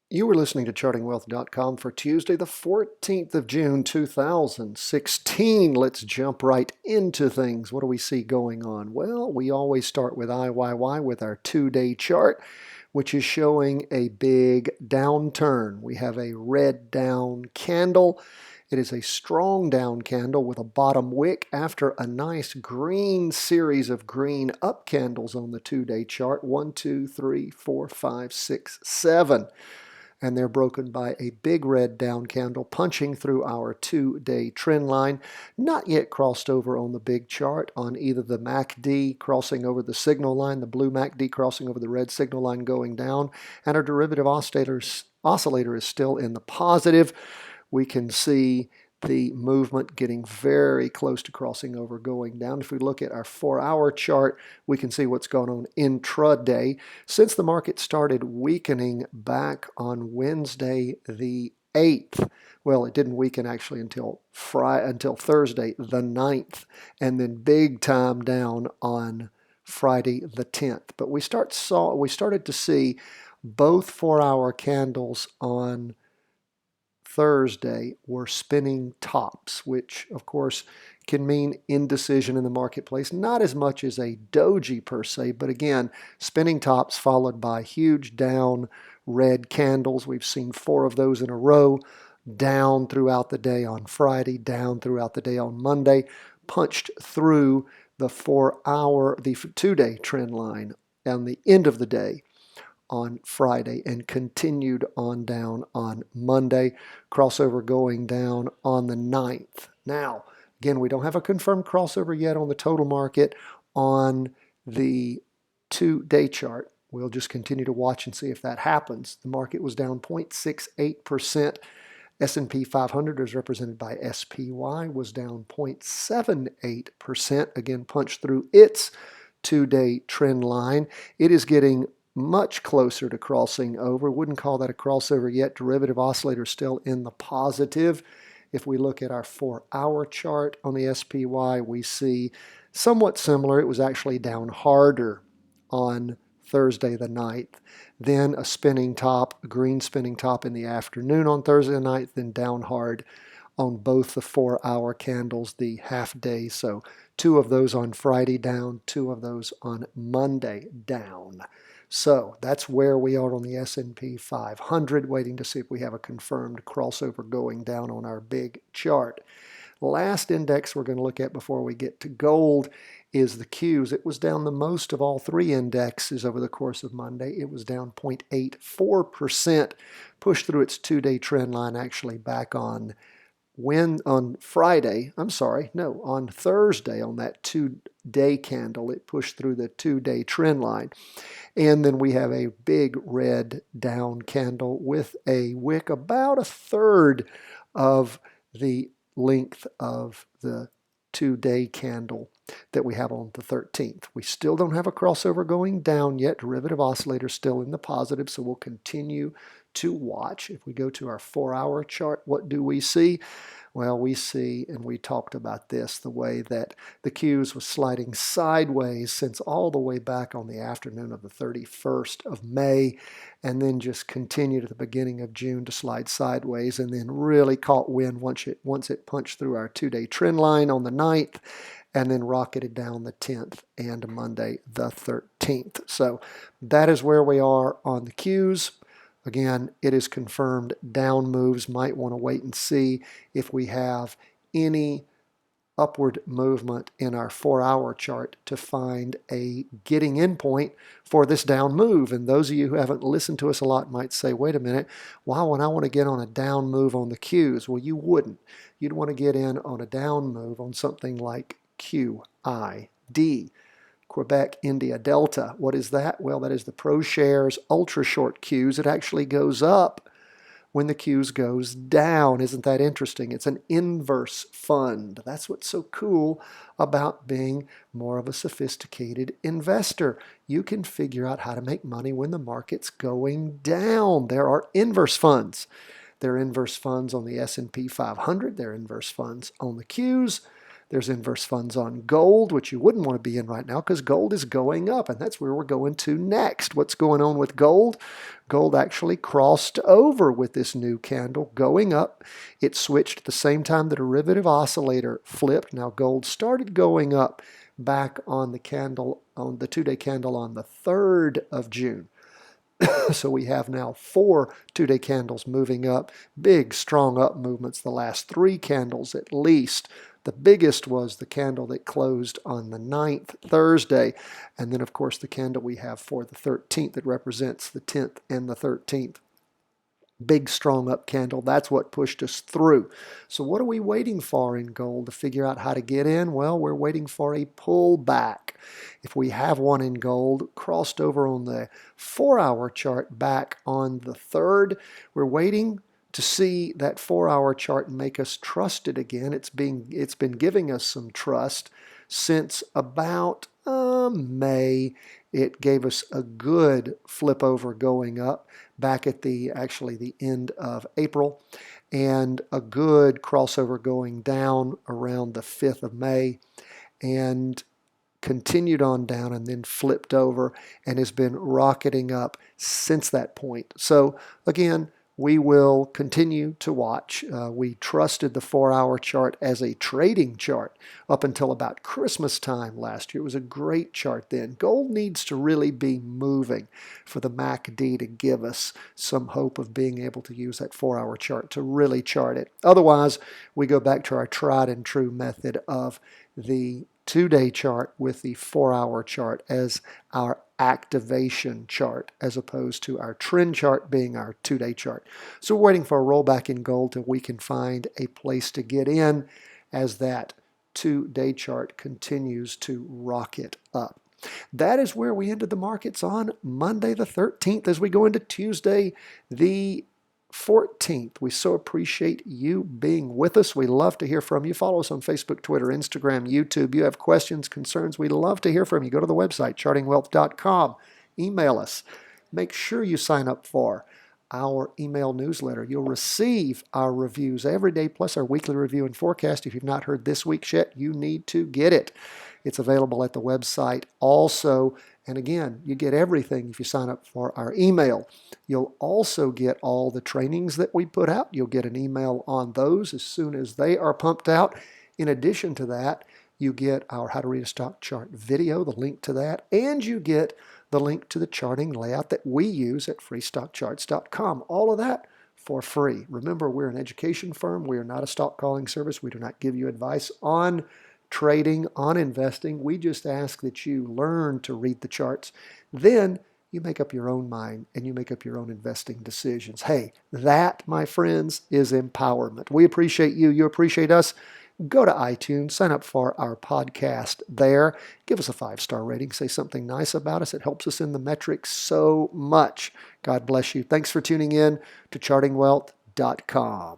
You were listening to chartingwealth.com for Tuesday, the 14th of June, 2016. Let's jump right into things. What do we see going on? Well, we always start with IYY with our 2-day chart, which is showing a big downturn. We have a red down candle. It is a strong down candle with a bottom wick after a nice green series of green up candles on the 2-day chart. 1, 2, 3, 4, 5, 6, 7. And they're broken by a big red down candle punching through our 2-day trend line, not yet crossed over on the big chart on either the MACD crossing over the signal line, the blue MACD crossing over the red signal line going down, and our derivative oscillator is still in the positive. We can see the movement getting very close to crossing over going down. If we look at our 4-hour chart, we can see what's going on intraday. Since the market started weakening back on Wednesday the 8th, well, it didn't weaken actually until Thursday the 9th, and then big time down on Friday the 10th. But we started to see both 4-hour candles on Thursday were spinning tops, which of course can mean indecision in the marketplace, not as much as a doji per se, but again, spinning tops followed by huge down red candles. We've seen 4 of those in a row, down throughout the day on Friday, down throughout the day on Monday, punched through the 2-day trend line on the end of the day on Friday and continued on down on Monday. Crossover going down on the 9th. Now, again, we don't have a confirmed crossover yet on the total market on the 2-day chart. We'll just continue to watch and see if that happens. The market was down 0.68%. S&P 500, as represented by SPY, was down 0.78%. Again, punched through its 2-day trend line. It is getting much closer to crossing over. Wouldn't call that a crossover yet. Derivative oscillator still in the positive. If we look at our 4-hour chart on the SPY, we see somewhat similar. It was actually down harder on Thursday the 9th. Then a spinning top, a green spinning top in the afternoon on Thursday the 9th, then down hard on both the 4-hour candles, the half day. So 2 of those on Friday down, 2 of those on Monday down. So that's where we are on the S&P 500, waiting to see if we have a confirmed crossover going down on our big chart. Last index we're going to look at before we get to gold is the Qs. It was down the most of all 3 indexes over the course of Monday. It was down 0.84%, pushed through its 2-day trend line actually back on Thursday, on that 2-day candle, it pushed through the 2-day trend line. And then we have a big red down candle with a wick about 1/3 of the length of the 2-day candle that we have on the 13th. We still don't have a crossover going down yet. Derivative oscillator still in the positive, so we'll continue to watch. If we go to our 4-hour chart, what do we see? Well, we see, and we talked about this, the way that the Qs was sliding sideways since all the way back on the afternoon of the 31st of May, and then just continued at the beginning of June to slide sideways, and then really caught wind once it punched through our 2-day trend line on the 9th, and then rocketed down the 10th and Monday the 13th. So that is where we are on the Qs. Again, it is confirmed down moves. Might want to wait and see if we have any upward movement in our 4-hour chart to find a getting in point for this down move. And those of you who haven't listened to us a lot might say, wait a minute, why would I want to get on a down move on the Qs? Well, you wouldn't. You'd want to get in on a down move on something like QID. Quebec, India, Delta. What is that? Well, that is the ProShares Ultra Short Qs. It actually goes up when the Qs goes down. Isn't that interesting? It's an inverse fund. That's what's so cool about being more of a sophisticated investor. You can figure out how to make money when the market's going down. There are inverse funds. There are inverse funds on the S&P 500. There are inverse funds on the Qs. There's inverse funds on gold, which you wouldn't want to be in right now because gold is going up, and that's where we're going to next. What's going on with gold? Gold actually crossed over with this new candle going up. It switched at the same time the derivative oscillator flipped. Now gold started going up back on the candle, on the 2-day candle on the 3rd of June. So we have now 4 2-day candles moving up, big, strong up movements, the last 3 candles at least. The biggest was the candle that closed on the 9th, Thursday, and then of course the candle we have for the 13th that represents the 10th and the 13th. Big, strong up candle. That's what pushed us through. So what are we waiting for in gold to figure out how to get in? Well, we're waiting for a pullback. If we have one in gold, crossed over on the 4-hour chart back on the 3rd, we're waiting to see that 4-hour chart make us trust it again. It's been giving us some trust since about May. It gave us a good flip over going up back at the end of April, and a good crossover going down around the 5th of May, and continued on down and then flipped over and has been rocketing up since that point. So again, we will continue to watch. We trusted the 4-hour chart as a trading chart up until about Christmas time last year. It was a great chart then. Gold needs to really be moving for the MACD to give us some hope of being able to use that 4-hour chart to really chart it. Otherwise, we go back to our tried and true method of the 2-day chart with the 4-hour chart as our activation chart, as opposed to our trend chart being our 2-day chart. So we're waiting for a rollback in gold till we can find a place to get in as that 2-day chart continues to rocket up. That is where we ended the markets on Monday the 13th. As we go into Tuesday the 14th. We so appreciate you being with us. We love to hear from you. Follow us on Facebook, Twitter, Instagram, YouTube. You have questions, concerns, we love to hear from you. Go to the website, chartingwealth.com. Email us. Make sure you sign up for our email newsletter. You'll receive our reviews every day, plus our weekly review and forecast. If you've not heard this week's yet, you need to get it. It's available at the website also. And again, you get everything if you sign up for our email. You'll also get all the trainings that we put out. You'll get an email on those as soon as they are pumped out. In addition to that, you get our How to Read a Stock Chart video, the link to that, and you get the link to the charting layout that we use at freestockcharts.com. All of that for free. Remember, we're an education firm. We are not a stock calling service. We do not give you advice on trading, on investing. We just ask that you learn to read the charts. Then you make up your own mind and you make up your own investing decisions. Hey, that, my friends, is empowerment. We appreciate you. You appreciate us. Go to iTunes, sign up for our podcast there. Give us a 5-star rating. Say something nice about us. It helps us in the metrics so much. God bless you. Thanks for tuning in to chartingwealth.com.